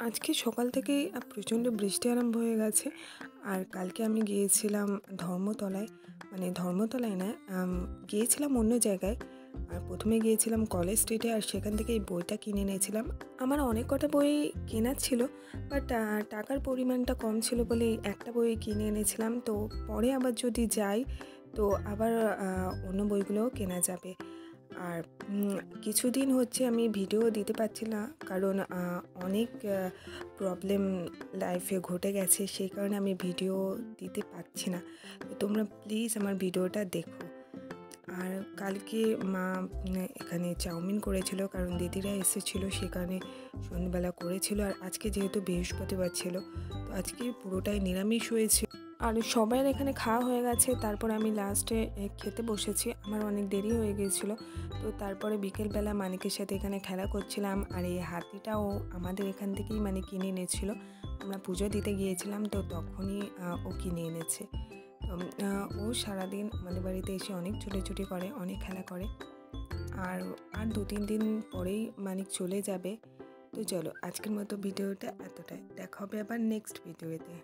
আজকে সকাল থেকেই প্রচণ্ড বৃষ্টি আরম্ভ হয়ে গেছে। আর কালকে আমি গিয়েছিলাম ধর্মতলায়, মানে ধর্মতলায় না, গিয়েছিলাম অন্য জায়গায়। আর প্রথমে গিয়েছিলাম কলেজ স্ট্রিটে, আর সেখান থেকে এই বইটা কিনে এনেছিলাম। আমার অনেক কটা বই কেনার ছিল, বাট টাকার পরিমাণটা কম ছিল বলে একটা বই কিনে এনেছিলাম। তো পরে আবার যদি যাই তো আবার অন্য বইগুলোও কেনা যাবে। আর কিছুদিন হচ্ছে আমি ভিডিও দিতে পারছি না, কারণ অনেক প্রবলেম লাইফে ঘটে গেছে, সেই কারণে আমি ভিডিও দিতে পারছি না। তো তোমরা প্লিজ আমার ভিডিওটা দেখো। আর কালকে মা এখানে চাউমিন করেছিল, কারণ দিদিরা এসেছিল, সে কারণে সন্ধ্যেবেলা করেছিল। আর আজকে যেহেতু বৃহস্পতিবার ছিল, তো আজকে পুরোটাই নিরামিষ হয়েছে। আর সবার এখানে খাওয়া হয়ে গেছে, তারপরে আমি লাস্টে খেতে বসেছি। আমার অনেক দেরি হয়ে গিয়েছিলো। তো তারপরে বিকেলবেলা মানিকের সাথে এখানে খেলা করছিলাম। আর এই হাতিটাও আমাদের এখান থেকেই মানে কিনে এনেছিল। আমরা পুজো দিতে গিয়েছিলাম, তো তখনই ও কিনে এনেছে। তো ও সারাদিন আমাদের বাড়িতে এসে অনেক ছুটোছুটি করে, অনেক খেলা করে। আর আর 2-3 দিন পরেই মানিক চলে যাবে। তো চলো, আজকের মতো ভিডিওটা এতটাই। দেখা হবে আবার নেক্সট ভিডিওতে।